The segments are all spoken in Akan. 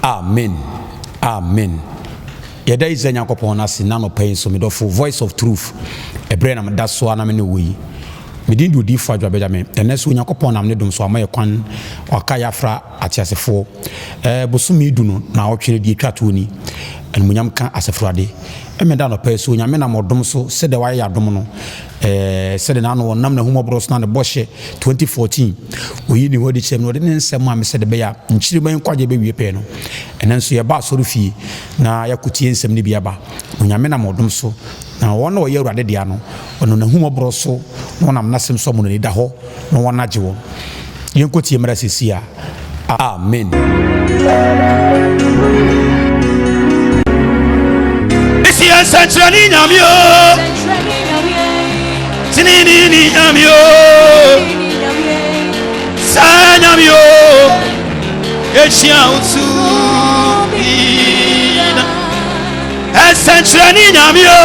Amen. Amen. Yeda is Yankopon as in nano pain, so me do for voice of truth. A brain am that's so anamene way. Me didn't do deep for Benjamin. The next one Yankopon am nedum so amaya kwan or kayafra at Yasefo. Bosumi duno na option di katuni and Munyamka as a Friday. Emedano peso nyamena modom so said the wire domono said an annual number whom bros na the Bosch 2014 we knew what the same no didn't say mamma said the bear and children kwaje baby peno and then so your bass sorufi na yakuti ensem ni biaba nyamena modom so na one or year ade diano ono na whom bros so no nam nasem so mo ni da ho no one najewo yenkoti emra sesia. Amen. Centrani Namio, Sinini Namio, Sanamio, Echiautu, Centrani Namio,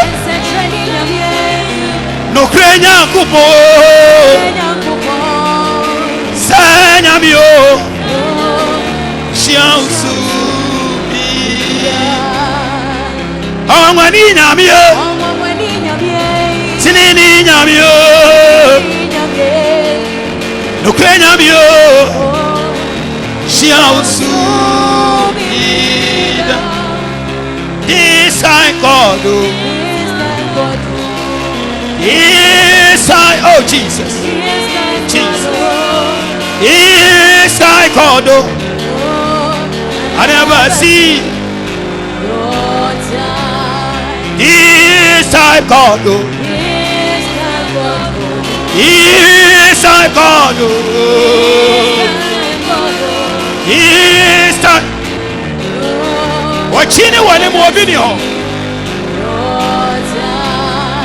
no Crania Cupo, Sanamio, Chiautu. Oh, Mani Namio, Sinini Namio, Nuclear Namio, Shiausu, Yes, I called you. Yes, I, oh Jesus, Jesus, yes, I called you. I never see. Yes, I called you. Yes, I called you. Yes, I. Watching you one more video.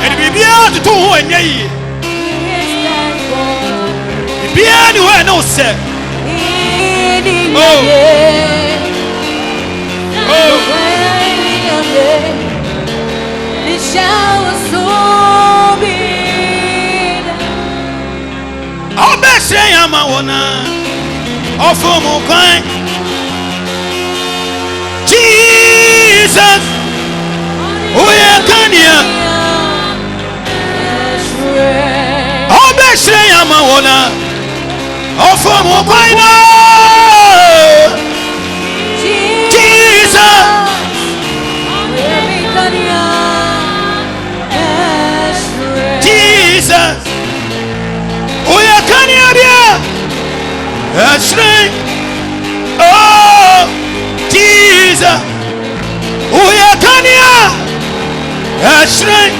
And we be able to do one day. Be anywhere, no sir. I'll be saying I'm a wanna offer more kind. Jesus, oh yeah, can you? I'll be saying I'm a wanna offer more kind. Jesus. Jesus, oh yeah, can you hear? That's right. Oh, Jesus, oh yeah, can you hear? That's right.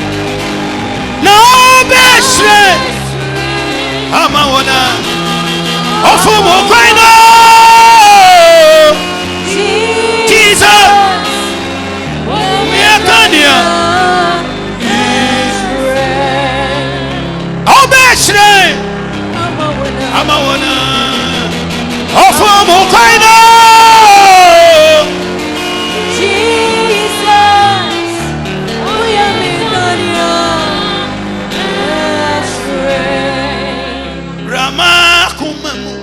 No, that's right. I'm a wanna offer more kind of Jesus, oh yeah, can you hear? I'm a wanna offer more kind of Jesus. Oh, yeah, Rama Kumamu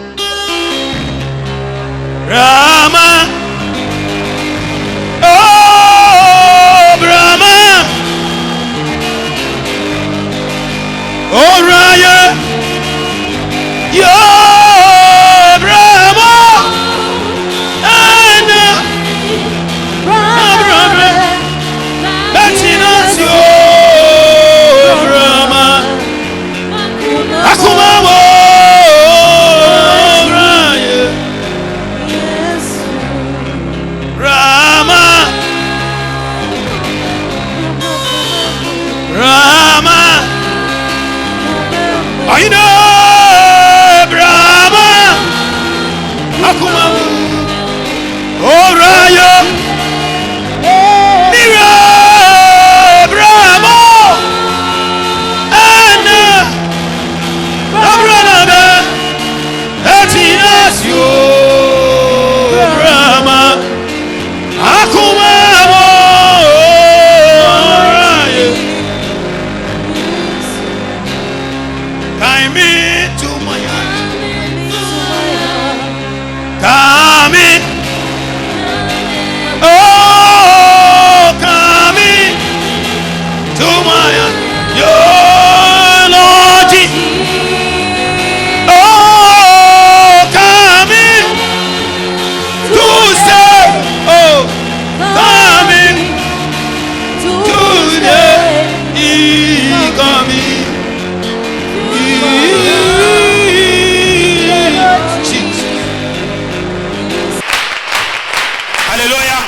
Hallelujah.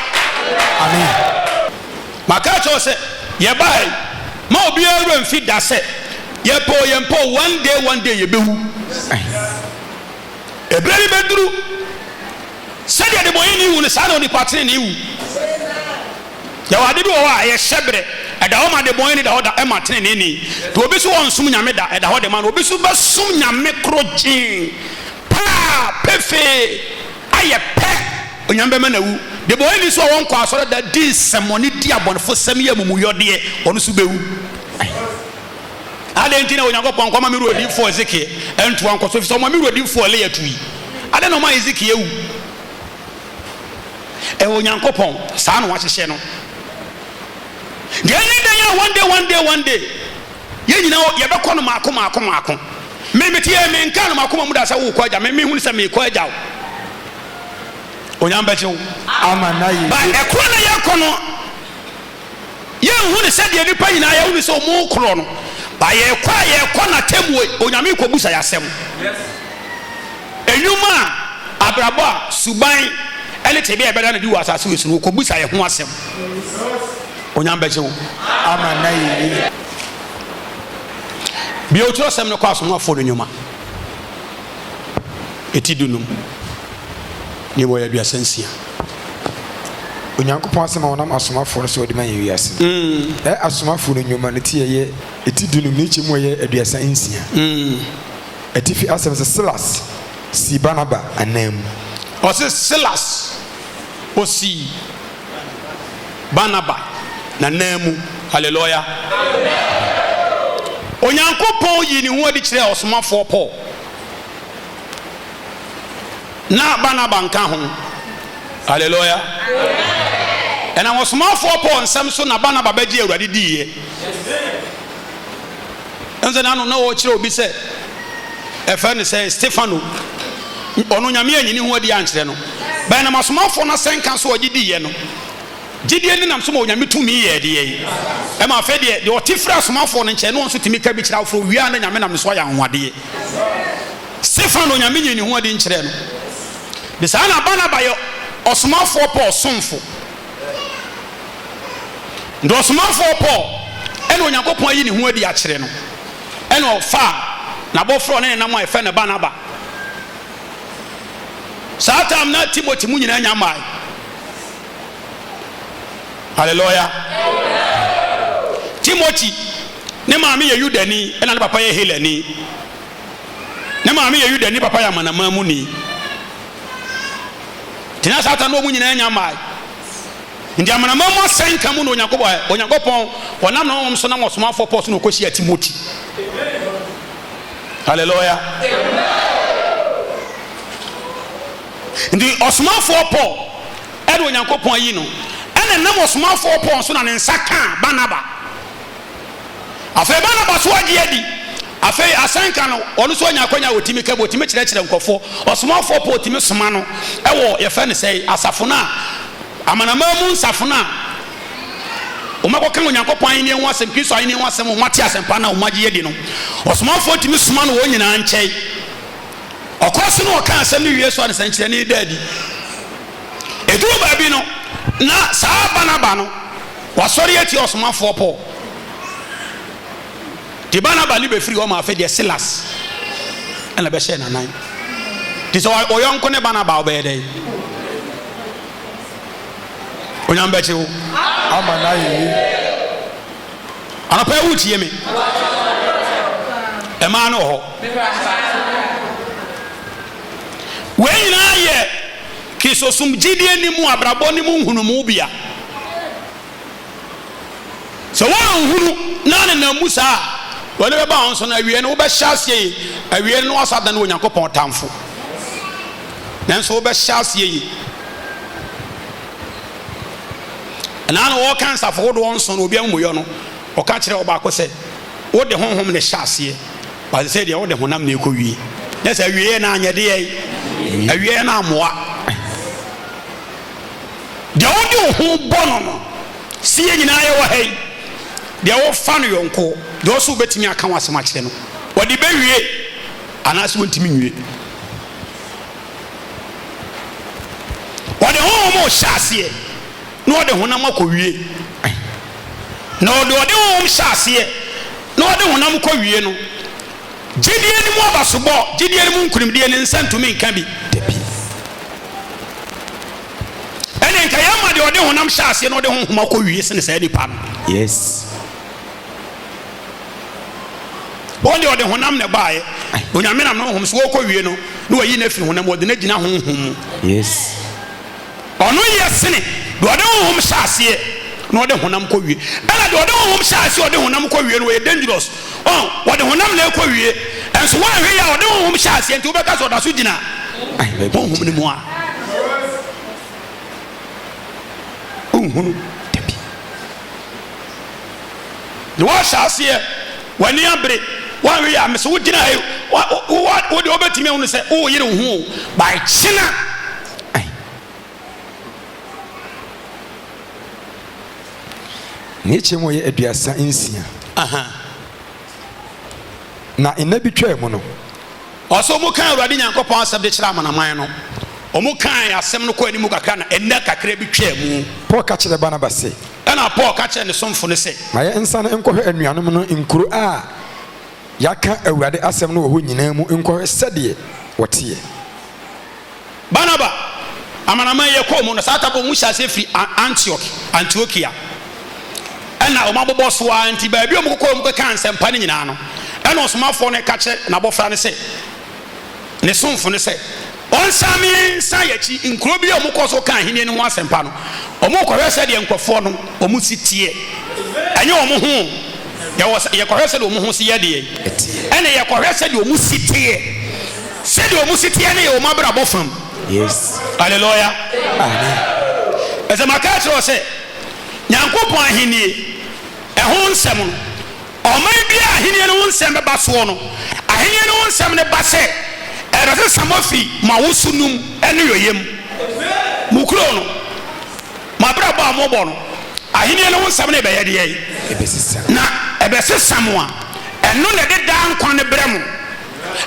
Amen. Maka cho se ye bai ma obi awura mfi da se ye po one day ye bewu. Ebreli beduru sadia de boyi ni wu ne sa na oni patene ni wu. Ya wade bi wo a ye hyebre eda ho ma de boyi ni da ho da e matene ni to obi so won sum nyame da eda ho de ma no obi so ba sum nyame krojin pa pefe aye pe onyambe ma na wu de boyi ni so won kwa so da di semoni di abonfo sem ye mumuyode onu so bewu. Ade ntina Onyankopon kwa ma mi rodi fo Ezekiel entu anko so fi so ma mi rodi fo le yatui ade no ma Ezekiel ewu e Onyankopon sa no wa hyehye no de ya one day ye nyina ye be kono maako me metie me nka no maako mu da sa wo ko aja me hu se me ko aja Onyamba chew amanayi ba e ko na ye kono ye hu ne se de nipa nyina ye hu ne se o mu kro no ba ye kwa na temu Onyame ko busa yasem enyuma abrabo suban ele tebe e beda na di wasase wesu no ko busa ye ho asem Onyamba chew amanayi bi o tro sem no kwa so afo no nyuma etidunum ni boya dua sansia Onyankopon asema wonam asomafo no so odi man yewiase asomafo no nyoma ne tie ye etidunum ni chemu ye aduasa nsia etifi asem se Silas si Barnaba anam o se Silas o si Barnaba na namu. Hallelujah. Onyankopon yi ni ho adi kire osomafo Paul na Barnaba nka ho. Hallelujah. And I was small for Paul and Samson na Barnaba beji awurade diye. Enze na no wo kire obi se e fa ne se Stefano ono nyame anyini ho adi ankire no ba na masomafo na senka so ogidiye no gidie ni nam so mo nyame tumi ye de ye e ma fe de otifra somafo no nche no nso timi ka bi kira afro wia na nyame nam so ya nwade Stefano nyame nyini ho adi nkire no de sa na Barnaba yo osomafo Paul somfo ndo osomafo Paul ene Onyankopon ayi ni ho adi akire no ene ofa na bofro ne nam afa na Barnaba satam na Timothy mu nyina nyamai. Hallelujah. Timothy ne maami ye Yudani ena ne papa ye Heleni ne maami ye Yudani papa ya manamamu ni tina satan no mu nyina nyamai ndi amanamamu asenka mu no Onyankopon wonam na won so na osomafo Paul so no koshi Timothy. Hallelujah. Ndi osomafo Paul ede Onyankopon ayi no ene nam osomafo Paul so na ne nsaka Barnaba afa Barnaba so agi adi afa asenka no ono so nyakwanya otimi ka botimi kire nkofo osomafo Paul otimi soma no ewo ye fa ne sei asafo na amanamamu nsafo na umako kan Onyankopon ayi ne ho asem Kristo ayi ne ho asem umati asempa na umagi adi no osomafo otimi soma no wo nyina nkyai okoso no kan asem ne Yesu ane sankire ne dadi eduru ba bi no na sa Barnaba no wasori ati osomafo Paul di Barnaba ni be free o ma fe de Silas ena be share na nan ti so oyonko ne Barnaba obe dey Onyamba chewo amanayi anapa wutie me e ma no ho we nyina ye kisosum gidie ni mu abrabo ni mu hunumu bia so wa hunu na ne na musa wale be ba on so na awie no wo be hyasie awie no asada na Onyankopon tamfo nanso wo be hyasie na no wo kan safo do on so no obi amuyo no o ka kire oba ko se wo de honhom ne hyasie ba se de wo de honam na ekowie na se awie na anyade ye awie na amoa de wo de ho bono no sie nyina ye wo hei de wo fa no yonko de wo so betimi aka wasema kire no wo de bewie anaso wontimi nwie wo de ho honhom hyase no de honam akɔwie na ɔde honhom hyase no de honam kɔwie no gidie ni mu abasobɔ gidie ni mu nkurimdie ni nsantumi nka bi ene nka yama de ɔde honam hyase no de honhom akɔwie sene sɛ nipa no yes bɔnde ɔde honam ne baaye onyame nam no honhom so wɔkɔwie no na wayi na firi honam ɔde na gyina honhom yes ɔno yɛ sene de ɔde honhom hyase na ɔde honam kɔwie ɛna de ɔde honhom hyase ɔde honam kɔwie no yɛ dangerous ɔde honam na kɔwie ɛnso wɔahwɛ yɛ ɔde honhom hyase nti wobɛka sɛ ɔda so gyina honhom ne mu a honhom dabi de wɔhyase wani abre wɔahwɛ yɛ amese wo gyina wo de wobɛtumi ahu no sɛ wo yere wo ho ba kyena ne kyem yɛ aduasa nsia na nna bi twaa mu no ɔsɛ ɔmo kan Awurade Nyankopɔn asɛm de kyerɛ amanaman no ɔmo kan asɛm no kɔ animu kakra na ɛnna kakra bi twaa mu Paul ka kyerɛ Barnaba sɛ ɛna Paul ka kyerɛ ne somfo no sɛ ma yɛ nsa no nkɔhwɛ anuanom no nkuro a yɛaka Awurade asɛm no wɔ hɔ nyinaa mu nkɔhwɛ sɛdeɛ wɔteɛ Barnaba amanaman yɛ kɔɔ mu no saa tabɔ mu hyɛ ase firi Antiokia ɛna ɔmo abobɔ so a nti baabi ɔmo kɔɔ mu kɔka nsɛmpa no nyinaa no ɛna ɔsomafoɔ no ka kyerɛ n'abɔfra no sɛ ne somfo no sɛ ɔnsame nsa yɛkyi nkuro bi a ɔmo kɔ so ka ahenni no ho asɛmpa no ɔmo kɔhwɛ sɛdeɛ nkɔfoɔ no ɔmo si tie ɛnyɛ ɔmo ho yɛkɔhwɛ sɛdeɛ ɔmo ho si yɛ deɛ ɛna yɛkɔhwɛ sɛdeɛ ɔmo si tie sɛdeɛ ɔmo si tie ne yɛ ɔmo abrabɔ fam yes hallelujah amen ɛsɛ maka kyerɛ sɛ Nyankopɔn ahenni ɛho nsɛm no ɔman bi a ahenni no ho nsɛm bɛba soɔ no ahenni no ho nsɛm ne ba sɛ ɛrɛsɛ samofi ma wosu num ɛne yoyem mukuro no mabrabɔ a mobɔ no ahenni no ho nsɛm ne bɛyɛ deɛ ebesisa na ɛbɛsesa mo a ɛno na de daa nkwa ne brɛ mo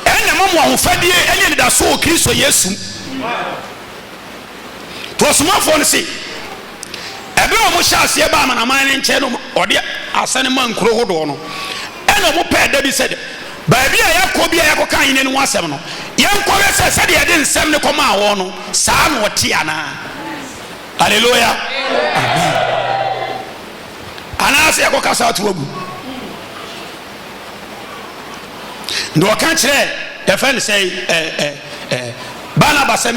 ɛna mo ahofadie ɛne da so Kristo Yesu to somafoɔ no se ebe omo hyase ba amanaman ne nkyɛ no ɔde asane man kuro hodo no ɛna mo pɛ da bi sɛ baabi a yakɔ bi a yakɔ kan yene no asɛm no yɛnkɔwe sɛ sɛ de yɛde nsɛm ne kɔma awɔ no saa no ɔte ana hallelujah amen ana sɛ yakɔ kasa to agu ndo ɔka kyerɛ yɛfɛ ne sɛ Barnaba sɛ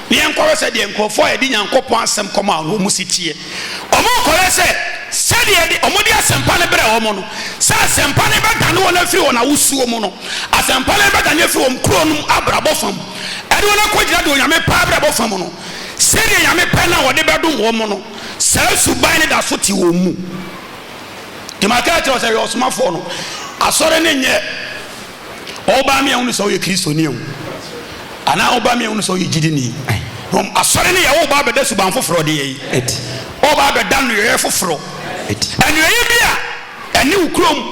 yɛnkɔwe sɛ deɛ nkurɔfoɔ a yɛde Nyankopɔn asɛm kɔma awɔ mu si tie ɔmo kɔwe sɛ sɛdeɛ de ɔmo de asɛmpa ne brɛ ɔmo no sɛ asɛmpa ne bɛdane wɔn afiri wɔn awusuo mu no asɛmpa ne bɛdane afiri wɔn kuro no abrabɔ fam ɛde wɔn akɔgyina de Onyame pɛ abrabɔ fam no sɛdeɛ Nyame pɛ na wɔde bɛdom wɔn mu no saa suban ne da so te wɔn mu demaka kyerɛ sɛ yɛ ɔsomafoɔ no asɔre ne nyɛ ɔba mi ahunu sɛ ɔyɛ Kristoni ehu ana ɔba mi ahunu sɛ ɔyɛ gyidini asɔre ne yɛ ɔba abɛda suban foforɔ de yɛ ɔba abɛda no yɛ foforɔ ɛnuayɛ bi a ɛne wo kurom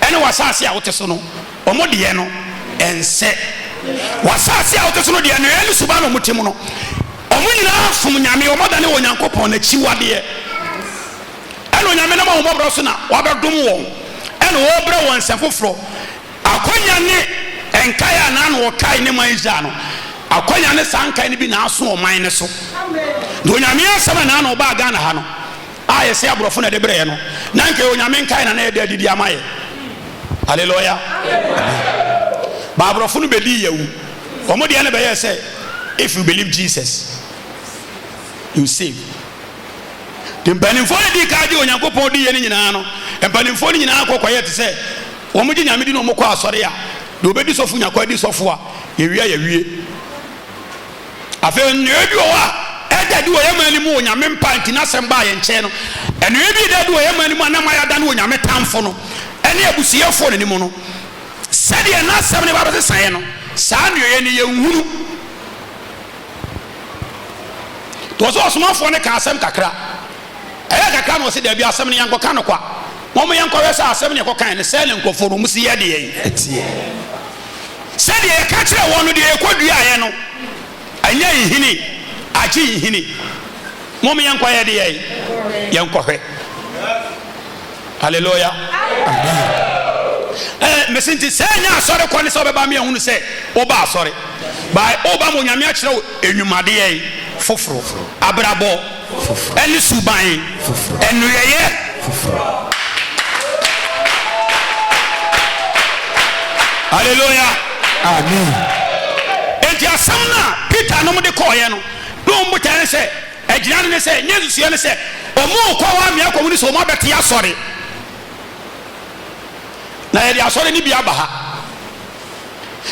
ɛne wasase a wote so no ɔmo deɛ no ɛnsɛ wasase a wote so no deɛ ɛnuayɛ ne suban no ɔmo te mu no ɔmo nyinaa fom Nyame ɔmo da ne wɔ Nyankopɔn n'akyi wadeɛ ɛna Onyame nam a ɔmo brɛ so na wabɛdom wɔn ɛna wɔbrɛ wɔn nsɛm foforɔ akonya ne ɛnkae a na wɔkae ne man Israel no akonya ne saa nkae ne bi na aso ɔman ne so na Onyame asɛm a na ɔba Ghana ha no a yɛsɛ aborɔfo na de brɛ no na nka Onyame nkae na yɛde adidi ama yɛ hallelujah ba aborɔfo no bɛdi yɛwu ɔmo deɛ ne bɛyɛ sɛ if you believe Jesus you save the mpanimfoɔ ne di ka gye Onyankopɔn di yɛ ne nyinaa no mpanimfoɔ ne nyinaa kɔkɔyɛ te sɛ wɔn gye Nyame di na wɔn kɔ asɔre a de obɛdi sɔfo nyakɔ di sɔfo a yɛwie afei nnua bi wɔ hɔ a ɛda di wɔ yɛ man mu Onyame mpa nti n'asɛm baa yɛn nkyɛn no nnua bi da di wɔ yɛ man mu a nam ayɛ da no Onyame tamfo no ɛne abusuafoɔ ne nimu no sɛdeɛ n'asɛm ne ba bɛsesa yɛ no saa nnua yɛ ne yɛ nhunu to so ɔsomafoɔ ne ka asɛm kakra ɛyɛ kakra na ɔsɛ da bi asɛm ne yankɔ ka no kwa wɔn yankɔ wɛ sɛ asɛm ne yɛkɔ kan ne sɛ ne nkɔfoɔ no mu si yɛ deɛ sɛdeɛ yɛka kyerɛ wɔn no deɛ yɛkɔ dua yɛ no ɛnyɛ nhini agye hini mom yɛnkɔ yɛ de yɛnkɔhwɛ hallelujah mesinti sɛ nya asɔre kɔ ne sɛ ɔbɛba me ahunu sɛ woba asɔre by oba mo nyame akyerɛ enwumade foforo abrabɔ ɛne suban ɛnuyɛyɛ hallelujah amen enti asɛm na Peter no de kɔɔyɛ no no mbotane sɛ agyina ne sɛ nye susua ne sɛ ɔmo kɔ wa mea kɔmu ne sɛ ɔmo abɛte asɔre na yɛde asɔre ne bi aba ha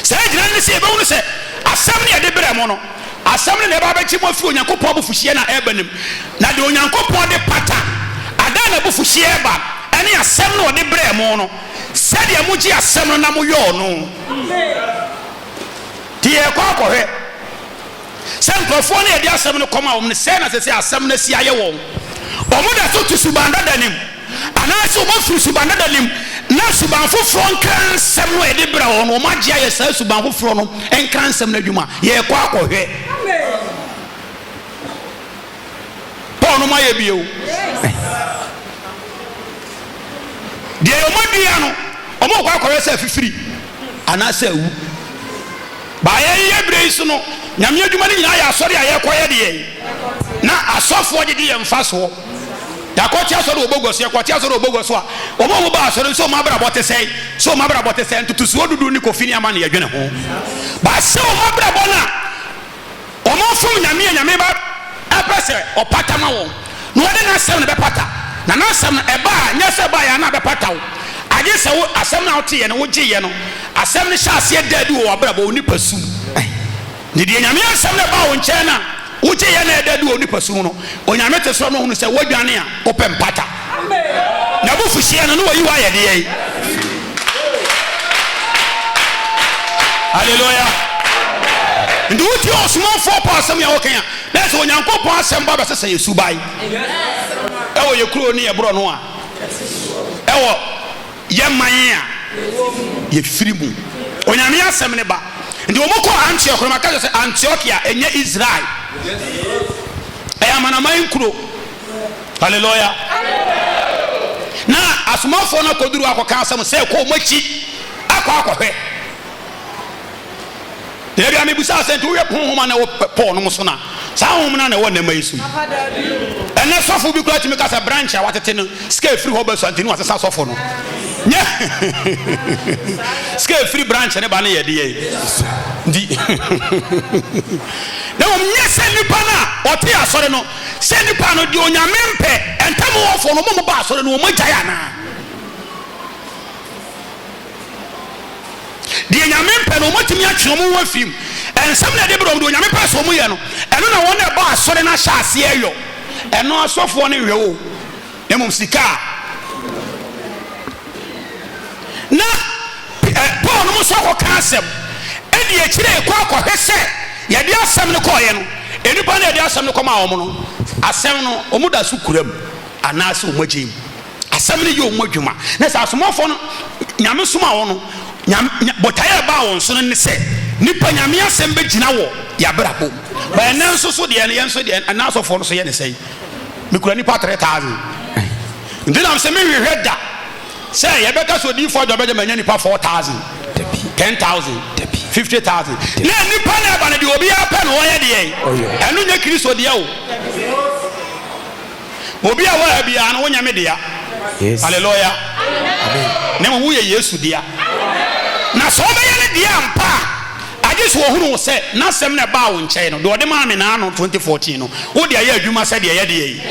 sɛ agyina ne sɛ ɛbɛhu ne sɛ asɛm ne yɛde brɛ mo no asɛm ne na ɛba bɛkyi mo afi onyankopɔn abufuhyeɛ na ɛba nim na de onyankopɔn de pata ada na abufuhyeɛ ɛba ɛne asɛm na ɔde brɛ mo no sɛdeɛ mogye asɛm no na moyɛ ɔno nti yɛkɔ akɔhwɛ sɛ nkurɔfoɔ no yɛde asɛm no kɔma wɔm no sɛ na sɛ sɛ asɛm no si ayɛ wɔn ɔmo da so to subandada nim anaasɛ ɔmafiri subandada nim na suban foforɔ nkra nsɛm no yɛde brɛ wɔn no ɔmo agye ayɛ saa suban foforɔ no nkra nsɛm no adwuma yɛkɔ akɔhwɛ Paul no mayɛ bio deɛ ɔmadua no ɔmo kɔ akɔhwɛ sɛ afifiri anaasɛ awu baayɛ brɛ yi so no nyame adwuma no nyinaa yɛ asɔre a yɛkɔyɛ deɛ na asɔfoɔ de yɛ mfa soɔ yakɔte asɔre obogɔ so yakɔte asɔre obogɔ so a ɔmo ba asɔre so ɔmo abrabɔ te sɛ so ɔmo abrabɔ te sɛ ntutusuo dudu ne kofi ne ama ne yɛdwene ho baasɛ ɔmo abrabɔ na ɔmo fom nyame ba apɛ sɛ ɔpata ma wɔn na ɔde na asɛm no bɛpata na na asɛm no ɛba a nyɛ sɛ ba yɛ na bɛpata wo agye sɛ wo asɛm no a wote yɛ no wogye yɛ no asɛm no hyɛ aseɛ daadi wɔ abrabɔ onipa sum ne deɛ nyame asɛm no ba wo nkyɛn na wogye yɛ na ɛdaadi wɔ onipa sum no onyame te so no hunu sɛ woadwane a wopɛ mpata na wofuhyeɛ no na wayi wayɛ deɛ yi hallelujah nti wotie ɔsomafoɔ pɔ asɛm yɛ wɔkan a na sɛ onyankopɔn asɛm ba bɛsɛ sɛ yɛ subae ɛwɔ yɛ kuro ne yɛborɔ no a ɛwɔ yɛ man a yɛfiri mu onyame asɛm ne ba nti wɔn kɔ Antioch no maka sɛ Antiochia ɛnyɛ Israel ɛyɛ amanaman kuro hallelujah na asomafoɔ no akɔduru akɔka asɛm sɛ kɔ ɔmo akyi akɔhwɛ deɛ bi amebusa sɛ nti woyɛ honhoma na wɔ Paul no mo so na saa honhoma na ɛwɔ nnɛma yi so ɛnɛ sɔfo bi kura tumi kasa branch a watete no sika efiri hɔ bɛso antini wasesa sɔfo no nyɛ sika efiri branch ne ba ne yɛ de yɛ ndi na wɔn nyɛ sɛ nipa na ɔte asɔre no sɛ nipa no deɛ onyame mpɛ ɛntam wɔfo no mo ba asɔre no wɔn agya yana deɛ nyame mpɛ no wɔn tumi atwe wɔn wɔ fim ɛnsɛm na ɛde bɛ wɔn onyame pɛ so wɔn yɛ no ɛno na wɔn na ɛbɔ asɔre na ahyɛ aseɛ yɔ ɛno asɔfoɔ ne hwɛ o ɛmom sika na Paul no mo so akɔka asɛm ɛde akyire ɛkɔ akɔhwɛ sɛ yɛde asɛm no kɔɔyɛ no enipa na yɛde asɛm no kɔma wɔn no asɛm no wɔn da so kuram anaasɛ wɔn agye mu asɛm no yɛ wɔn adwuma na sɛ asomɔfoɔ no nyame soma wɔn no botaeɛ ba wɔn so no ne sɛ nipa nyame asɛm bɛgyina wɔ yɛabrabɔ bɛn ne nso so deɛ no yɛn nso deɛ anaasɔfoɔ no so yɛ ne sɛ mikura nipa 3,000 nti na sɛ mehwehwɛ da sɛ yɛbɛka sɛ odiifoɔ adwa bɛgya manya nipa 4,000 10,000 50,000 na nipa na ɛba no deɛ obiara pɛ no wɔyɛ deɛ ɛno nyɛ Kristo deɛ o obi a wɔyɛ biara no wonyame dea hallelujah na mo woyɛ Yesu dea na sɛ ɔbɛyɛ ne dea mpa agye sɛ wɔhunu wo sɛ n'asɛm na ɛbaa wo nkyɛn no deɛ ɔde maa me naa no 2014 no wode ayɛ adwuma sɛ deɛ ɛyɛ deɛ yi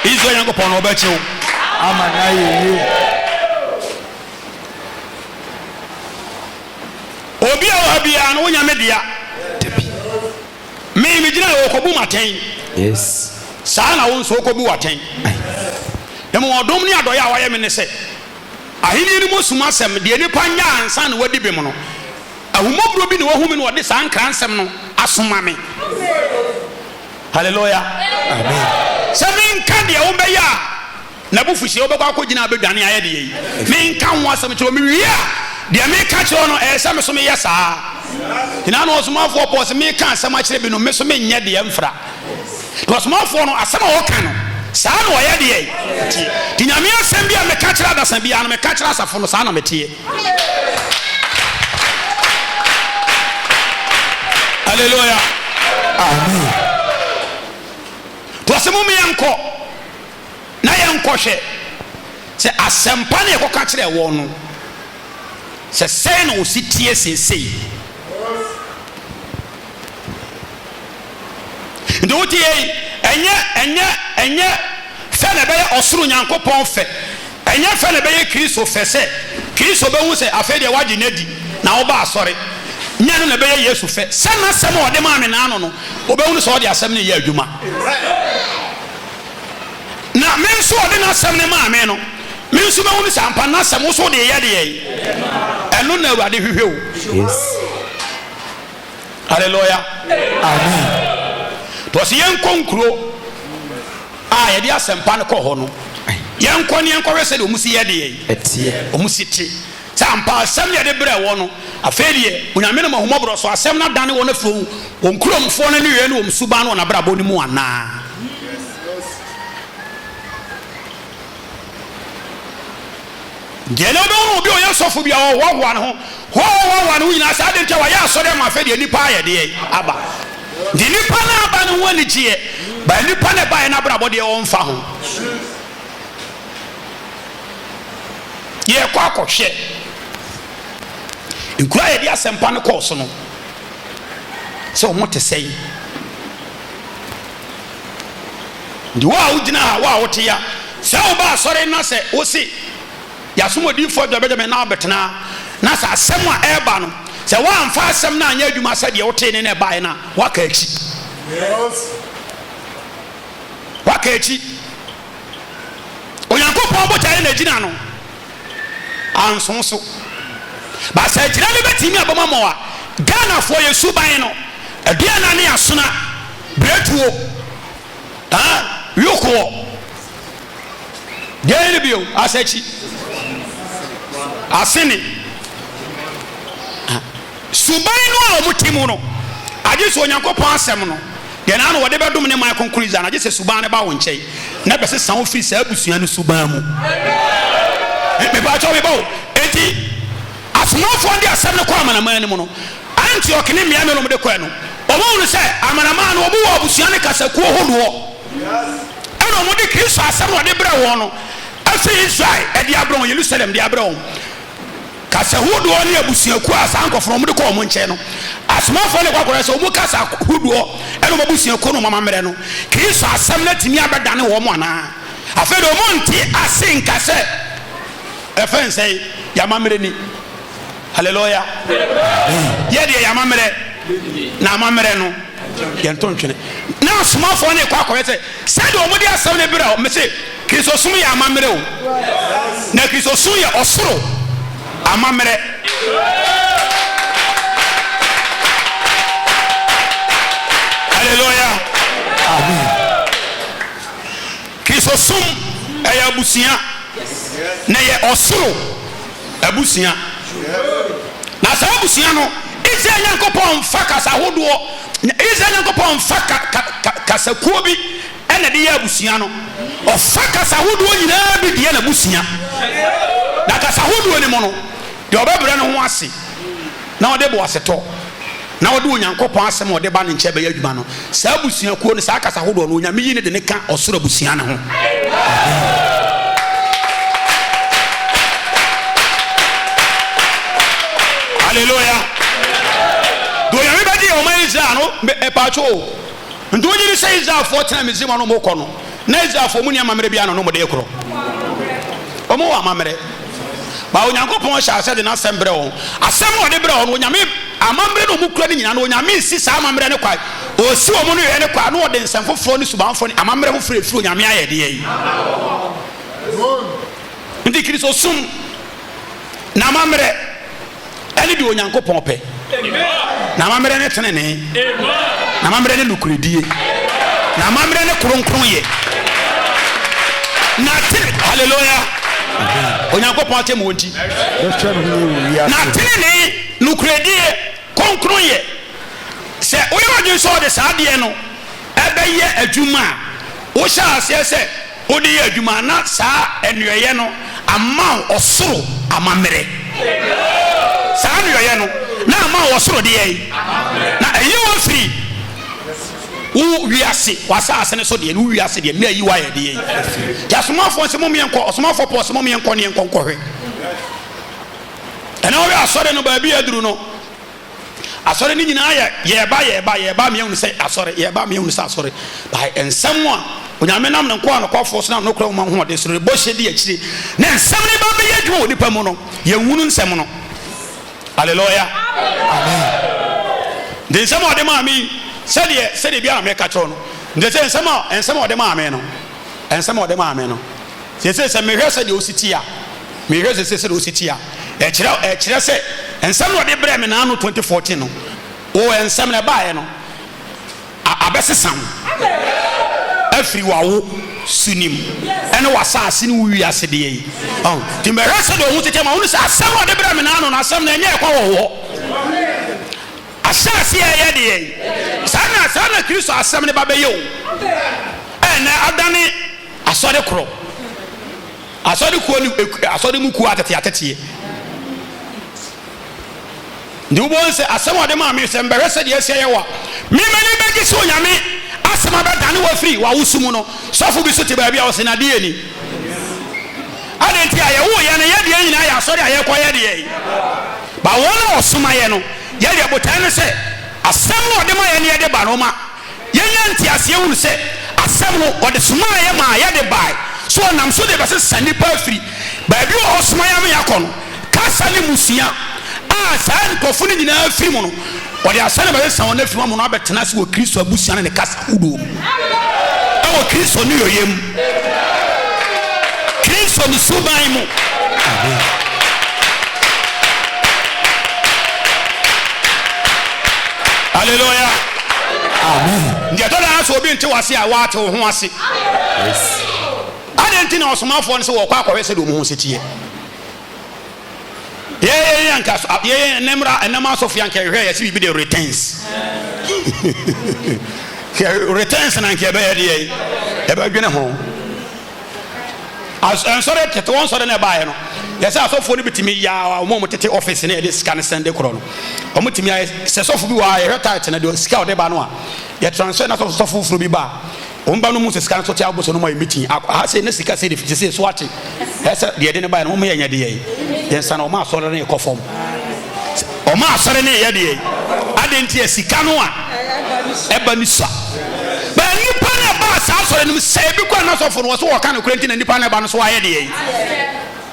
Israel Yankopɔn na ɔbɛkyew ama na yɛ obi a wɔ biara no wonyame dea me gyina wɔ kɔbu matɛn yes saa na wo nso kɔbu watɛn ɛmo ɔdom ne adɔyɛ a wɔyɛ me ne sɛ ahenni no mu suma asɛm deɛ nipa nya ansa na wadi bi mu no ahumɔborɔ bi ne wahu me no wɔde saa nkra nsɛm no asoma me hallelujah amen sɛ menka deɛ wobɛyɛ a na bu fuhye obekwa akogina abedwane aye de yi me nka ho asem kye o me wi a de me ka kye no se me so me yesa ina no osomafo pose me ka asem a kire bi no me so me nya de mfra to osomafo no asem a wo ka no saa no oye de yi ti nyame asem bi a me ka kire adasan bi a no me ka kire asafo no saa na me tie. Hallelujah. Amen. To asemu me yanko na yanko hwe se asempa na ekoka kire wo no se sei na ositie sesei ndo tie enye fe na be osuru Nyankopɔn fe enye fe na be Kristo fe se Kristo be hu se afa de wagye nadi na wo ba asɔre nya no na be Yesu fe se na sem o de ma me na ano no obehu so de asem ne ye adwuma na me nso ode na asem ne ma me no me nso be hu se ampa na asem wo so de ye de ye eno na Awurade hwehwe wo. Yes. Hallelujah. Amen. To se yen konkuro a ye de asempa ne ko ho no yen ko ne yen ko wese de omusi ye de ye Etie. omusi ti sampa asem ye de bre wo no afedie onyame no mahomobro so asem na dane wo na fro wo nkuromfo no ne ye ne wo msuba no na brabo ni mu ana gele do no bi o ye sofo bia wo ho no nyina sa de ntia wa ya so de ma afedie nipa aye de aba di nipa na aba no woni gie ba nipa na ba na brabo de wo mfa ho ye kwa akohwe nkura ye di asempa no course no se o mote sei ndi wa ugina wa wote ya se o ba sore na se o si ya somodi fo dwabedeme na betena na sa asem a eba no se wa amfa asem na anya adwuma se de wote ne na ba na waka achi. Yes. Waka achi Onyankopɔn bo tare na gina no ansonso ba sa gina le betimi aboma mo a Ghana fo Yesu ban no aduana ne asona bretuo yoko gene bio asachi asini suban no a omutimu no age so Onyankopɔn asem no de na no wode bedum ne man konkuriza na age se suban ne ba wo nkyɛi na bese san ofisi sa abusua no suban mu me ba cho me bo enti asomafo ndi asem ne kwa amanaman ne mu no Antioch ne mia me no de kwa no omo no se amanaman no obo wo abusua ne kasakuo hodo eno omo de Kristo asem no de brɛ wo no afi Israel e de abrɛ wo Jerusalem de abrɛ wo kasa hodo ne abusuaku asa ankofo omo de kwa omo nkyɛ no asomafo ne kwa kora se omo kasa hodo eno omo abusuaku no mama mmerɛ no Kristo asem na timi abɛdane wo mo ana afi de omo nti asenka se efen say yamamre ni. Hallelujah. Ye de yamamre na mamre no ye ntontwene na asomafo ne kwa kwete se de omodi asem ne bira me se Kristo sum ya amamre o na Kristo sum ya osoro amamre. Hallelujah. Amen. Kristo sum ya abusia na ye osoro abusia na sa abusia no Israel Nyankopɔn fa kasa hodo Israel Nyankopɔn fa kasa kuo bi ene de ye abusia no o fa kasa hodo nyina bi de na abusia na kasa hodo ni mo no de obebere no ho ase na ode bo aseto na ode Onyankopɔn asem ode ba ne nche be adwuma no sa abusia kuo no sa kasa hodo no nyame yi ne de ne ka osoro abusia ne ho. Hallelujah. Do you remember the Oman Israel no epacho? Ndo you say Israel 14 mizima no moko no. Na Israel for munia mamre bia no mo de ekro. Omo wa mamre. Ba Onyankopɔn sha ase de na sembre won. Asem wo de bre won onyame amamre no mu kura ni nyina no onyame si sa amamre ne kwa. O si wo mu no ye ne kwa no de nsemfofo ni subanfo ni amamre ho fure onyame ayede yi. Ndi Kristo sum na amamre ani di Onyankopɔn pɛ na mamre ne tenene na mamre ne nukuredie na mamre ne kronkron ye na tene hallelujah onyankopɔn te mo nti na tene nukuredie konkronye sɛ oyɛ wadwen sɛ ɔde saa deɛ no ɛbɛyɛ adwuma wo hyɛ aseɛ sɛ wode yɛ adwuma na saa anuɔyɛ no ama ɔsoro amammerɛ saa anuɔyɛ no na ama ɔsoro deɛ na ɛyɛ wɔ firi wo wiase wasase ne so deɛ no wiase deɛ na ayi wayɛ deɛ jasomafoɔ sɛ momiɛnkɔ ɔsomafoɔ pɔ sɛ momiɛnkɔ ne yɛnkɔ nkɔhwɛ ɛna wɔyɛ asɔre no baabi aduru no asɔre ne nyinaa yɛ yɛba meɛhu sɛ asɔre yɛba meɛhu sɛ asɔre ba nsɛm a onyame nam ne nkoa no kɔfoɔ so na no kora wo ma hoɔde so no bɔhyɛ di akyire na nsɛm ne ba bɛyɛ adwuma wɔ nipa mu no yɛwunu nsɛm no hallelujah amen de nsɛm a ɔde maa me sɛdeɛ biara meka kyerɛ no nti sɛ nsɛm a ɔde maa me no nsɛm a ɔde maa me no sɛ mehwɛ sɛdeɛ ɔsi a mehwɛ sɛdeɛ ɔsi a ɛkyerɛ sɛ nsɛm na ɔde brɛ me naano 2014 no wɔwɔ nsɛm na ɛbaeɛ no abɛsesa wo afiri wawo sunim ɛne wasase ne wowi ase deɛ yi nti mehwɛ sɛdeɛ ɔho tetɛ ma wo no sɛ asɛm na ɔde brɛ me naano no asɛm na ɛnyɛ ɛkwa wɔ hɔ ahyɛase ɛyɛ deɛ yi saa na kristo asɛm ne ba bɛyɛ o ɛnɛ adane asɔre korɔ asɔre mu kuo ateteɛ ndi wobɔ sɛ asɛm ɔde maa me sɛ mbɛhwɛ sɛ deɛ ɛsiɛ yɛ wa memani bɛgye sɛ onyame asɛm abɛdane wafiri wawosu mu no sɔfo bi so te baabi a wɔsɛ nadeɛ ni ade nti a yɛwoyɛ no yɛdeɛ nyinaa yɛ asɔre a yɛkɔyɛ deɛ yi ba wɔn a ɔsomayɛ no yɛdeɛ botae no sɛ asɛm no ɔde ma yɛ ne yɛde ba no ma yɛnya nteaseɛ hunu sɛ asɛm no ɔde somaa yɛ ma yɛde bae so ɔnam so de bɛsesa nnipa afiri baabi a ɔsomayɛ me yɛakɔ no kasa ne musua saa nkɔfo no nyinaa firi mu no ɔde asɛne bɛsesa wɔn afiri mu no abɛtena se wɔ kristo abusua ne ne kasa wodoɔ mu ɛwɔ kristo ne yɔyɛ mu kristo ne suban mu hallelujah amen ndeɛ dɔda na sɛ obi nte wase a waate wo ho ase ade nti na ɔsomafoɔ no sɛ wɔkɔ akɔhwɛ sɛ de ɔmo ho sɛ teɛ ɛnɛm asɔfo anka hwɛ yɛ sɛ biribi de returns na anka ɛbɛyɛ deɛ ɛbɛdwene ho nsɔre tete wɔn nsɔre na ɛbaeɛ no yɛsɛ asɔfoɔ no bitumi yɛ ɔmo tete office na yɛde sika no sɛnde korɔ no ɔmo tumi ayɛ sɛ sɔfo bi wɔ a yɛhwɛ tait na deɛ sika ɔde ba no a yɛtransfer na sɔfo foforɔ bi ba wɔn ba no mu sɛ sika no so te abɔ so no mu ayɛ meeting ha sɛ ne sika sɛ de fiti sɛ so ate ɛsɛ deɛ de ne baeɛ no wɔn yɛ nyɛ deɛ yɛnsa na ɔmo asɔre ne yɛkɔ fam ɔmo asɔre ne yɛ deɛ ade nti sika no a ɛba ni sa bɛn nipa na ba saa asɔre no sɛ ebi kɔ na sɔfo no wɔ so wɔka no kura nti na nipa na ba no so ayɛ deɛ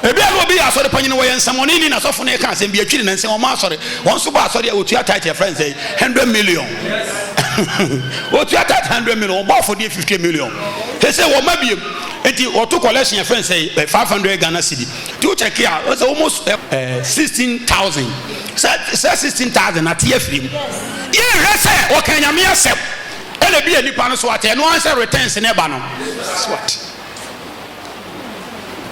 ebi a no obi yɛ asɔre panyin wɔyɛ nsɛmɔne ni na sɔfo no yɛ ka asɛm bi atwiri na nsɛm ɔmo asɔre wɔn so ba asɔre a wɔtua title friends 100 million wɔtua title 100 million wɔbɔ afɔdeɛ 50 million te sɛ wɔn ma biem eti wɔto collection friends say 500 Ghana cedi ti o check here it's almost 16,000 sɛ 16,000 na te afiri mu yɛ hwɛ sɛ wɔka nyame asɛm ɛna bi nipa no so ate no answer returns ne ba no what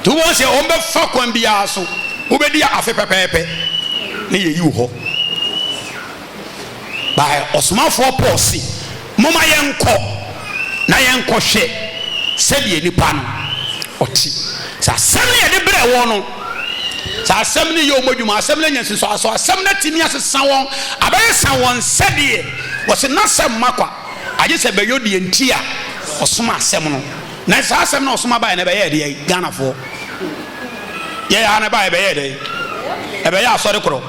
to wɔn sɛ wɔn bɛ fa kwan biara so wobɛdi afe pɛpɛɛpɛ ne yɛ yi wo hɔ by ɔsomafoɔ pɔɔsi moma yɛnkɔ na yɛnkɔhwɛ sɛdeɛ nipa no ɔte sɛ asɛm ne yɛde brɛ wɔn no sɛ asɛm ne yɛ ɔmo adwuma asɛm ne nya nsonso asɛm ne timi asesa wɔn abɛyɛ sa wɔn sɛdeɛ wɔsi n'asɛm makwa agye sɛ bɛyɛ deɛ nti a ɔsoma asɛm no na saa asɛm na ɔsoma baeɛ na ɛbɛyɛ deɛ Ghanafoɔ yɛyɛ ha na baeɛ ɛbɛyɛ deɛ ɛbɛyɛ asɔre korɔ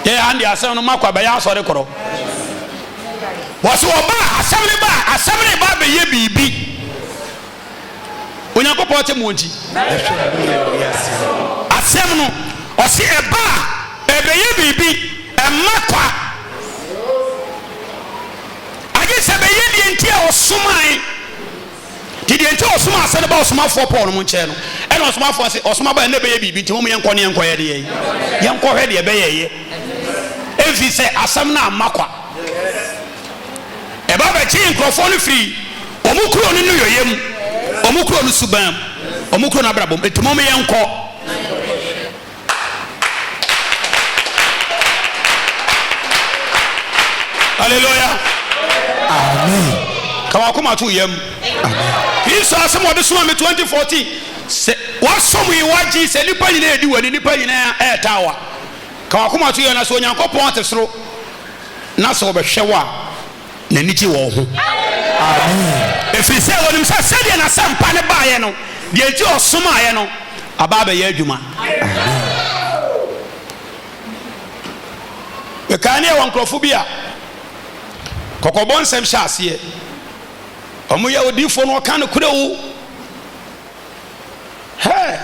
yɛyɛ ha deɛ asɛm no makwa ɛbɛyɛ asɔre korɔ wɔsi ɔba asɛm ne ba bɛyɛ biribi onyankopɔn te mu nti asɛm no ɔsi ɛba ɛbɛyɛ biribi ɛmakwa agye sɛ bɛyɛ deɛ nti a ɔsomae deɛ nti a ɔsoma asɛ ne ba ɔsomafoɔ Paul no mu nkyɛn no ɛna ɔsomafoɔ sɛ ɔsoma ba ɛnɛ bɛyɛ biribi nti wɔn yɛnkɔ ne yɛnkɔyɛ deɛ yɛnkɔhwɛ deɛ bɛyɛ yɛ ɛfi sɛ asɛm no amakwa ɛba bɛkye nkurɔfoɔ no firi wɔn kuro no no yɛyɛ mu omukro no subam omukro na brabom etumo me yenko hallelujah amen kama kuma to yam amen Yesu asem ode so me 2014 se wasom yi waji se nipa nyina edi wani nipa nyina etawa kama kuma to yam na so Onyankopon atesoro na so obehwe wa na niji wo ho amen efise wonim sa sede na sampa ne baaye no de enti osoma aye no aba ba ye adwuma amen e kan e won krofo bia kokobon nsem hye ase omo ye odifo no kan kure wo he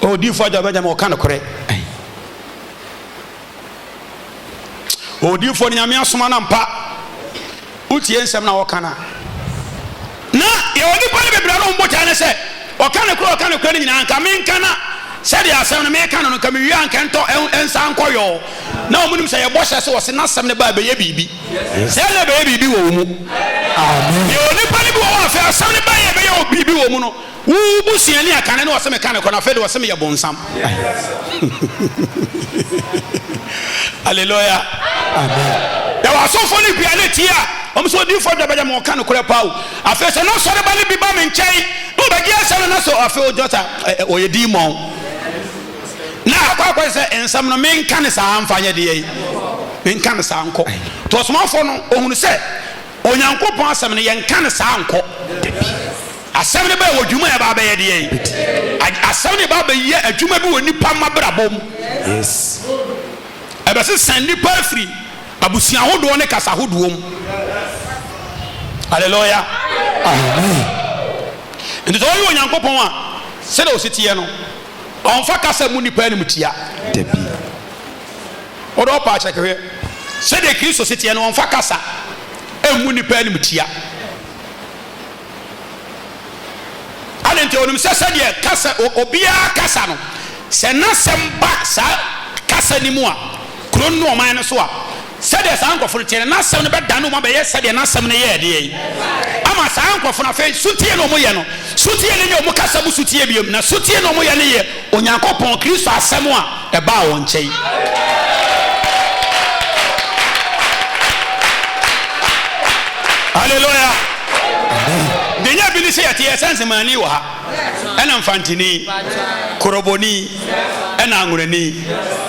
odifo ajabaja mo kan kure odifo nyame asoma na mpa utie nsem na wokana na ye onipa ne bebra no mbota ne se okane kure nyina anka menkana sɛde asɛm no meka no ka mewie anka ntɔ ensa nkɔyɔ na omunim sɛ yɛbɔ hyɛ sɛ wɔse nasɛm ne ba bɛyɛ biribi sɛ na bɛyɛ biribi wɔ mu amen ye onipa ne bi wɔ afɛ asɛm ne ba yɛ bɛyɛ biribi wɔ mu no wo busuani akane ne wɔse meka ne kɔ na afɛ de wɔse me yɛ bonsam hallelujah amen ya wasofo ne bia ne tia omso di fo dabaja mo kan kore pawo afɛ sɛ no sɔre ba ne bi ba me nkyɛn no bɛgi asɛm na so afɛ ojota oyɛ di mo na akwa sɛ ensam no menka ne saa amfanye de yi menka ne saa nkɔ to osomafo no ohunu sɛ Onyankopɔn asɛm no yɛnka ne saa nkɔ asɛm ne ba wɔ dwuma ya ba bɛyɛ de yi asɛm ne ba bɛyɛ adwuma bi wɔ nipa mabrabom yes ɛbɛse san nipa afiri abusua hodo ne kasa hodo mu hallelujah amen nti so yɛ Onyankopɔn a sɛ de ositiɛ no onfa kasa mu nipa anim tia dabi odo pa chekwe se de Kristo sitie no onfa kasa emu nipa anim tia alente onum se de kasa obia kasa no se na semba sa kasa ni mu a kron no oman no so a se de sa ankofo tie na sem no beda no ma be ye se de na sem no ye de yi ama sa ankofo na fe sutie no mo ye no sutie ne ye mo kasa bu sutie biem na sutie no mo ye ne ye Onyankopɔn Kristo asɛm a ɛba wɔ nkyɛn hallelujah denya bi ni sɛ yɛte yɛsɛnse mani wɔ ha ɛna mfantini koroboni ɛna angorani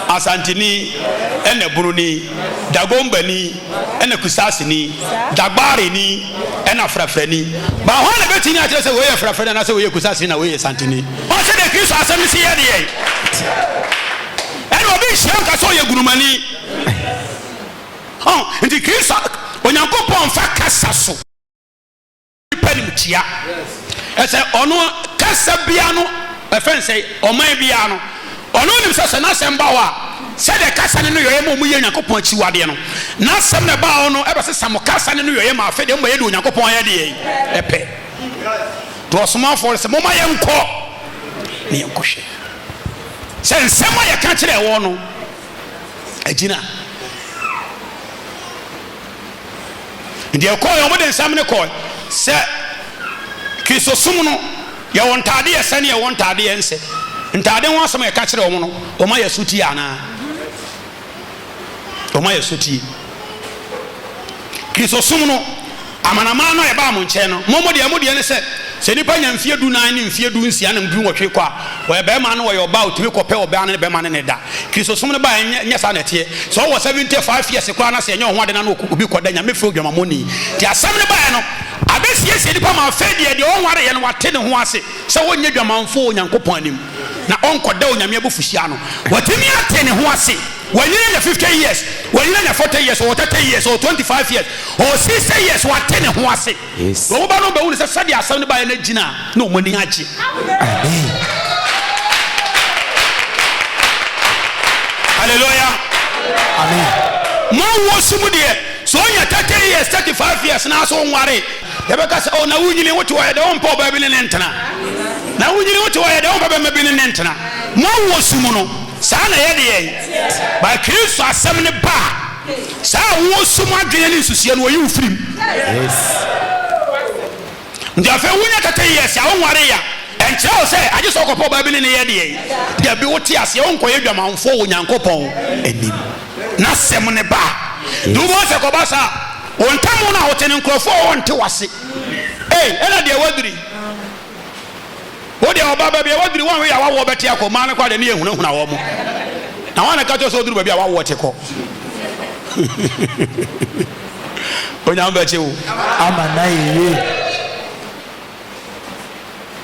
asantini ɛna buruni dagombani ɛna kusasini dagbarini ɛna frafrani ba ho na betini akyerɛ sɛ wɔyɛ frafrani na sɛ wɔyɛ kusasini na wɔyɛ santini ɔn sɛ de Kristo asɛm si yɛ de yɛ ɛna obi hyɛ nka sɛ ɔyɛ gurumani nti Kristo Onyankopɔn fa kasa so panim tia ɛsɛ ɔno kasa bia no ɛfɛn sɛ ɔman bia no ɔno nim sɛ na sɛm ba wa sɛ de kasa ne no yɛ ma mu yɛ Onyankopɔn akyiwade no na sɛm ne ba ɔno ɛbɛsɛ sam kasa ne no yɛ ma afɛ de mo yɛ de Onyankopɔn yɛ de yɛ ɛpɛ to ɔsomafo sɛ mo ma yɛ nkɔ ne yɛ nkɔhwɛ sɛ nsɛm a yɛ ka kyerɛ ɛwɔ no agyina ndi ɛkɔ yɛ mo de nsɛm ne kɔ sɛ Kristo sum no yɛ wɔ ntade yɛ sɛ ne yɛ wɔ ntade yɛ nsɛ ntade ho asɛm yɛ ka kyerɛ wɔn no wɔn ayɛ suti ana wɔn ayɛ suti Kristo sum no amanama no yɛ ba mo nkyɛn no mo deɛ ne sɛ nipa nya mfie 9 ne mfie 10 na mdu nwɔtwe kɔ a wɔyɛ bɛrima no wɔyɛ ɔba otumi kɔpɛ ɔbaa no bɛrima no ne da Kristo sum no ba nyɛ sa na ɛteɛ sɛ ɔwɔ 75 years kɔ na sɛ nyɛ ɔho ade na obi kɔda nya mefiri odwamamoni ti asɛm ne ba no abɛsiesie nipa ma afɛ deɛ ɔnware yɛ no wate ne ho ase sɛ wɔnyɛ dwamamfo Onyankopɔn anim na ɔnkɔda Onyame abufuhyia no watemi ate ne ho ase wɔnyina nya 50 years wɔnyina nya 40 years or 30 years or 25 years or 60 years wate ne ho ase wɔn ba no bɛwu ne sɛ sɛdeɛ asɛm ne ba yɛ na gyina na ɔmo ani agye amen hallelujah amen mo wo sum deɛ so nya 30 years 35 years na so nware yɛbɛka sɛ na wunyini wote wɔyɛ de wɔn pɔ ba bi ne ntena na wunyini wote wɔyɛ de wɔn pɔ ba bi ne ntena mo wo sum no saa na yɛ de yɛ ba Kristo asɛm ne ba saa wo sum adwene ne nsusuɛ no wɔyi wo firim yes njafe wunya kata yes ya wonware ya enkyerɛ sɛ agye sɛ ɔkɔpɔ baabi ne yɛ deɛ da bi wote ase wonkɔyɛ dwamanfo wo Nyankopɔn anim na sɛm ne ba do mo sɛ kɔba sa wontam na wote ne nkrɔfo wonte wase ɛna deɛ waduri wo deɛ ɔba baabi waduri wɔn ya wawo bɛte akɔ ne kwa de ne ehunahuna wɔ mo na wɔn ka kyerɛ sɛ oduru baabi a wawo te kɔ onyam bɛkye wo ama na yeye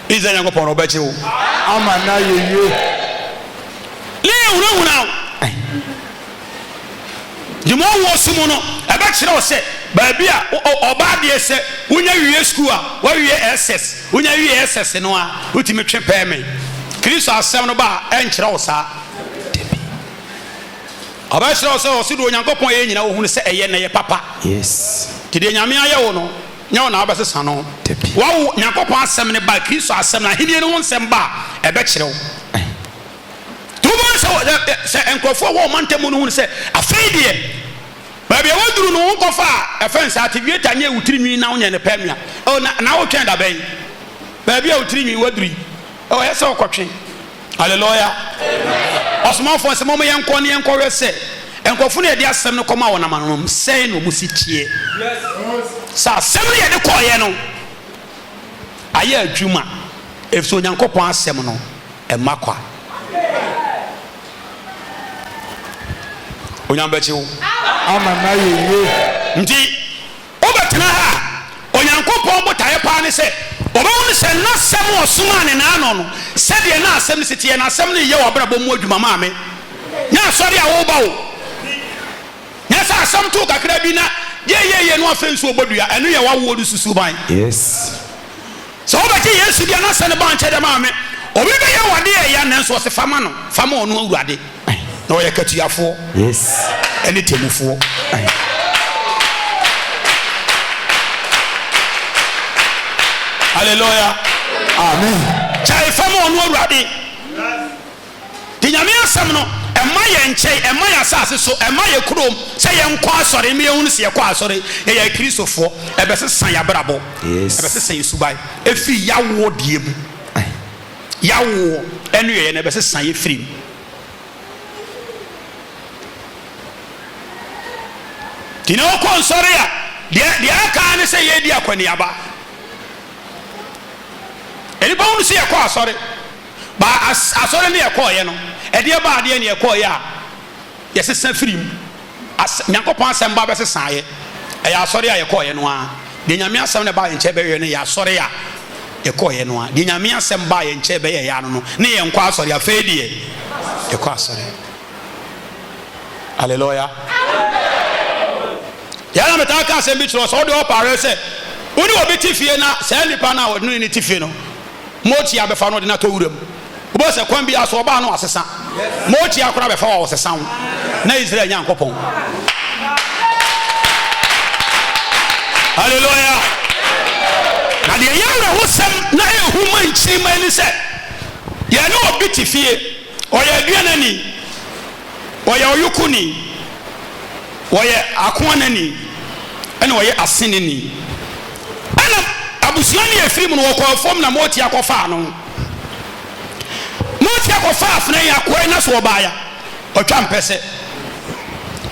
iza Nyankopɔn ɔbɛkye wo ama na yeye ne ehunahuna dimo wo sumu no ɛbɛkyerɛ wo sɛ baabi a ɔba deɛ sɛ wonya wie school a wawie SS wonya wie SS no a wotimi twe pɛɛme Kristo asɛm no ba ɛnkyerɛ wo saa ɔbɛkyerɛ wo sɛ ɔse do Onyankopɔn yɛ nyina wo hu sɛ ɛyɛ na yɛ papa yes ti de nyame ayɛ wo no nya wo na wabɛsesa no wawo Nyankopɔn asɛm ne ba Kristo asɛm na ahenie no ho nsɛm ba ɛbɛkyerɛ wo sɛ nkrɔfoɔ wɔ ɔmantam no hu sɛ afei deɛ baabi a waduru no wo nkɔfa a ɛfɛn sɛ atewieta nyɛ wotiri nwi na wonyɛ ne pɛmia na wotwɛn da bɛn baabi a wotiri nwi waduri ɛyɛ sɛ wokɔtwe hallelujah ɔsomafoɔ sɛ mɔmɔ yɛnkɔ ne yɛnkɔhwɛ sɛ nkrɔfo no yɛde asɛm no kɔma wɔ namanom sɛn na ɔmu si tie sɛ asɛm no yɛde kɔɔyɛ no ayɛ adwuma ɛfisɛ Onyankopɔn asɛm no ɛma kwa onyam bɛkye wo ama na yeye nti wobɛtena ha Onyankopɔn botaeɛ paa ne sɛ ɔbɛwo ne sɛ na sɛm ɔsoma ne naano no sɛdeɛ na asɛm no siteɛ na asɛm no yɛ wɔ abrabɔ mu adwuma maa me nyɛ asɔre a woba wo nyɛ sɛ asɛm too kakra bi na yɛyɛyɛ no afei nso ɔbɔdua ɛno yɛ wawoɔ no susu ban yes sɛ wobɛgye Yesu bia na sɛ ne ba nkyɛ dɛ maa me obi bɛyɛ wade ɛyɛ nanso ɔse fama no fama ɔno awurade na ɔyɛ katuafoɔ yes ɛne temufoɔ hallelujah amen kyai fama ɔno awurade di nyame asɛm no ɛma yɛ nkyɛn ɛma yɛ asase so ɛma yɛ kurom sɛ yɛnkɔ asɔre me yɛhu no sɛ yɛkɔ asɔre yɛyɛ Kristofoɔ ɛbɛsesa yɛ abrabɔ ɛbɛsesa yɛ suban ɛfiri yawoɔ deɛ mu yawoɔ ɛno yɛ no ɛbɛsesa yɛ firi mu nti na wokɔ nsɔre a deɛ aka ne sɛ yɛdi akɔneaba ɛnipa hu no sɛ yɛkɔ asɔre ba asɔre ne yɛkɔɔyɛ no ɛdeɛ ba adeɛ ne yɛkɔɔyɛ a yɛsesa firi mu Nyankopɔn asɛm ba bɛsesaeɛ ɛyɛ asɔre a yɛkɔɔyɛ no a deɛ nyame asɛm ne ba yɛ nkyɛn bɛyɛ no yɛ asɔre a yɛkɔɔyɛ no a deɛ nyame asɛm ba yɛ nkyɛn bɛyɛ yɛ ano no ne yɛnkɔ asɔre afei deɛ yɛkɔ asɔre hallelujah yana metaa ka asɛm bi kyerɛ sɛ wode ɔpareɛ sɛ wone obi te fie na saa nnipa no a wɔde no ne te fie no mɔti abɛfa no ɔde no atɔ wura mu wobɛ sɛ kwan bi aso ɔbaa no asesa mɔti akora bɛfa wɔ wɔsesa wo na Israel Nyankopɔn hallelujah na deɛ yɛwerɛ ho sɛm na ɛhu ma nkyirima ni sɛ yɛne obi te fie ɔyɛ aduanani ɔyɛ ɔyokoni wɔyɛ akoanani ɛna wɔyɛ asenani ɛna abusua ne yɛfiri mu no wɔkɔɔ fam na mɔti akɔfaa no mɔti akɔfaa afena yɛ akoa na so ɔbaaya ɔtwa mpɛ sɛ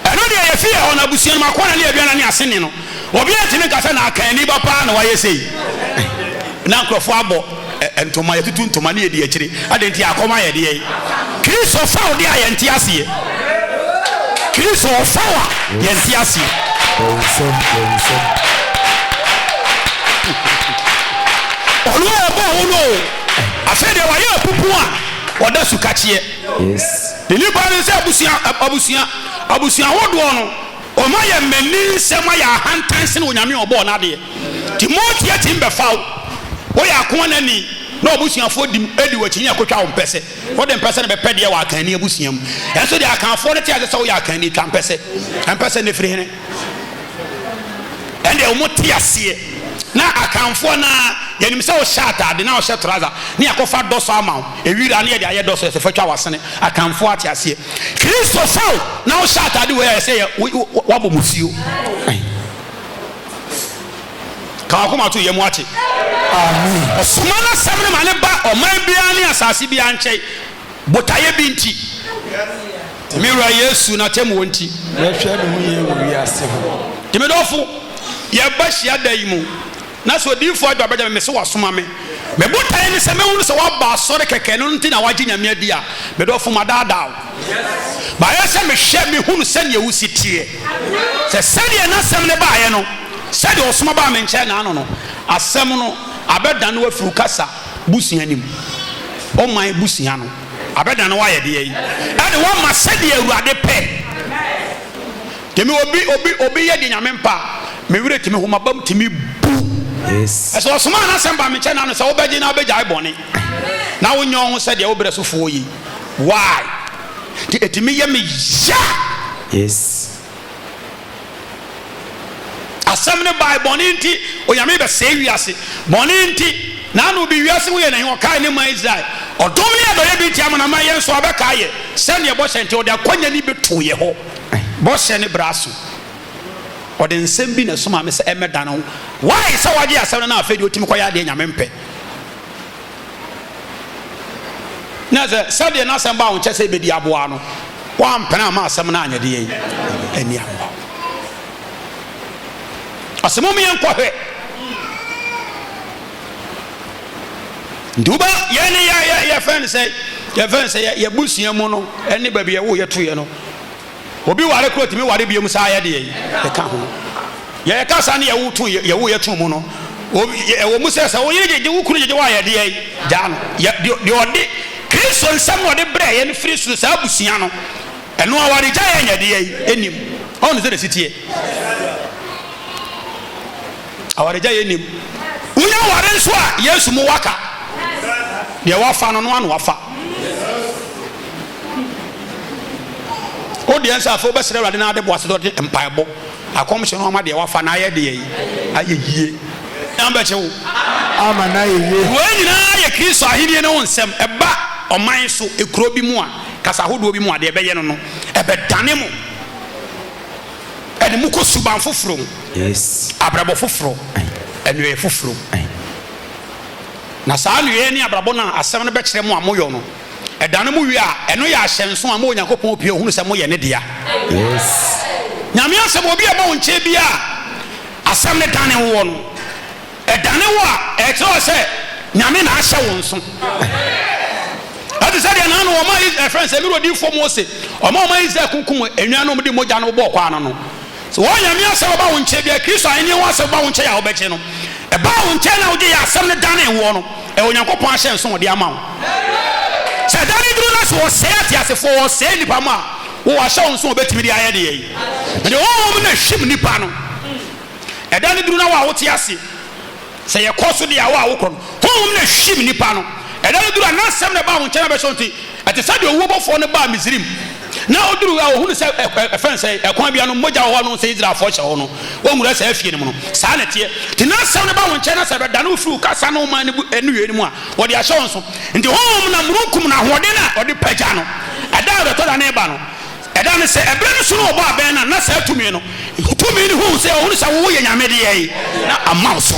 ɛno deɛ yɛfiri hɔ na abusua no akoana ne aduana ne asene no obi atimi ka sɛ na akani ba paa na wayɛ sei na nkurɔfoɔ abɔ ntoma yɛtutu ntoma ne yɛdi akyire ade nti akɔma yɛde yɛ Kristo fa wo de a yɛnte aseɛ Kristo fa wa yɛnte aseɛ ɔno a ɔbɔ wo no afei deɛ wayɛ apupu a wɔda sukakyeɛ de nipa ne sɛ abusua hodoɔ no ɔma yɛ mmani nsɛm ayɛ ahantan sene onyame ɔbɔɔ no adeɛ nti mɔtia tim bɛfa wo woyɛ akoa no ani na abusuafoɔ di wakyi ne akɔtwa wo mpɛ sɛ wode mpɛ sɛ no bɛpɛ deɛ wɔ akani abusua mu ɛnso deɛ akanfoɔ no te ase sɛ woyɛ akani twa mpɛ sɛ ne firi hene ɛndeɛ wo mo te aseɛ na akanfoɔ no yɛnim sɛ wohyɛ atade na wohyɛ trouser ne yɛkɔfa dɔ so ama wo ɛwira ne yɛde ayɛ dɔ so ɛsɛ fatwa wasene akanfoɔ ate aseɛ Kristo faw na wohyɛ atade wɔ yɛ sɛ wabɔ musuo ka akoma to yemu ate amen osoma na sam ne mane ba oman bia ne asase bia nkyɛ botaye bi nti miwura Yesu na tem wonti yɛhwɛ ne ho yɛ wɔ wiase ho timedofo yɛba hyia da yi mu na so odifo adwabaja me se wasoma me botaye ne sɛ mehunu sɛ waba asɔre kɛkɛ no nti na wagye nyame adi a medofo madaadaa ba yɛ sɛ mehwɛ mehunu sɛ ne wusi tie sɛ sɛdeɛ na asɛm ne baayɛ no sɛdeɛ ɔsoma ba me nkyɛn na ano no asɛm no abɛda no wafiru kasa busua nim ɔman busua no abɛda no wayɛ deɛ yi ɛde wama sɛdeɛ Awurade pɛ temi obi yɛ de nyame mpa mewure temi homa bam temi bu yes ɛsɛ ɔsoma na asɛm ba me nkyɛn na no sɛ wobɛgye na wobɛgyae bɔne na wonyɛ ho sɛdeɛ wobrɛ so foɔ yi why ti etimi yɛ me ya yes asɛm ne ba bɔne nti onyame bɛ sɛ wiase bɔne nti na no bi wiase wo yɛ na ɔkae ne ma Israel ɔdom ne adɔyɛ bi tia mana ma yɛn so abɛka yɛ sɛdeɛ bɔhyɛ nti ɔde akwanya ni beto yɛ hɔ bɔhyɛ ne braso ɔde nsɛm bi na soma me sɛ ɛmɛda no why sɛ wagye asɛm no na afɛ de otimi kɔyɛ adeɛ nyame mpɛ na sɛdeɛ na asɛm ba wo nkyɛ sɛ bɛdi aboa no wampena ama asɛm no anyɛ deɛ ani awa asɛm mu yɛn kɔhwɛ nduba yɛne yɛfɛn sɛ yɛbusua mu no ɛne baabi yɛwo yɛtoyɛ no obi ware kuro timi ware biam saa yɛ deɛ yɛka ho yɛka saa ne yɛwo yɛto mu no ɛwɔ mu sɛ woyere gyegye wo kunu gyegye wayɛ deɛ gyaa no deɛ ɔde Kristo nsɛm na ɔde brɛ yɛ no firi soro saa abusua no ɛno aware gya yɛ nyɛ deɛ ɛnim ɔno sɛ sitie aware gya yɛ nim wonya ware nso a Yesu mu waka deɛ wafa no no ano wafa o deɛ nsa afɔ bɛsrɛ Awurade na ade boase dɔ de mpaebɔ akɔmhyɛ no ama deɛ wafa na ayɛ deɛ ayɛ yie na bɛkyɛ wo ama na yɛ yie wo nyinaa yɛ Kristo ahenni ne wo nsɛm ɛba ɔman so ekuro bi mu a kasa ahodoɔ bi mu a deɛ ɛbɛyɛ no no ɛbɛdane mo ɛde mu kɔ suban foforɔ yes abrabɔ foforɔ ɛnuyɛ foforɔ na saa nuyɛ ne abrabɔ na asɛm no bɛkyerɛ mo a moyɔ no ɛdane mo wie a ɛno yɛ ahyɛnso a mo Onyankopɔn pie ohunu sɛ moyɛ ne dea yes nyame asɛm obi a ba wo nkyɛn bi a asɛm ne dane wo no ɛdane wo a ɛkyerɛ sɛ nyame na ahyɛ wo nso ɛte sɛ deɛ na no ɔma ɛfrɛ sɛ mero di fo Mose ɔma Israel kunkum anuanom de mogya no bɔ kwa no so wɔn nyame asɛm ba wo nkyɛn bi a Kristo ahenni wo asɛm ba wo nkyɛn a wobɛkye no ɛba wo nkyɛn na wogye yɛ asɛm ne dane wo no ɛwɔ Onyankopɔn ahyɛ nso wɔde ama wo sɛ dane duru na so wɔsɛe ate asefo wɔsɛe nipa mu a wo wahyɛ wo nso wɔbɛtumi de ayɛ deɛ yi ɛde wɔn na hwim nipa no ɛda ne duru na wo a wote ase sɛ yɛkɔ so de a wo a wokɔ no wɔn na hwim nipa no ɛda ne duru a na asɛm na ba wo nkyɛn na bɛhyɛ nti ɛte sɛ deɛ owó bɔfoɔ no ba Misrim na oduru a ohunu sɛ ɛfɛn sɛ ɛkwan bia no mogya wɔ hɔ no sɛ Israelfoɔ hyɛ hɔ no wɔnwura sɛ afie no mu no saa na teɛ nti na asɛm no ba wo nkyɛn na sɛ bɛda no firi kasa no ma ne wie no mu a wɔde ahyɛ wɔn so nti honhom na mununkum na ahoɔden a ɔde pagya no ɛda a bɛtɔ da ne ba no ɛda ne sɛ ɛberɛ no so no ɔbɔ abɛn na saa tumi no hu sɛ ɔhunu sɛ wo yɛ nyame deɛ yi na ama wo so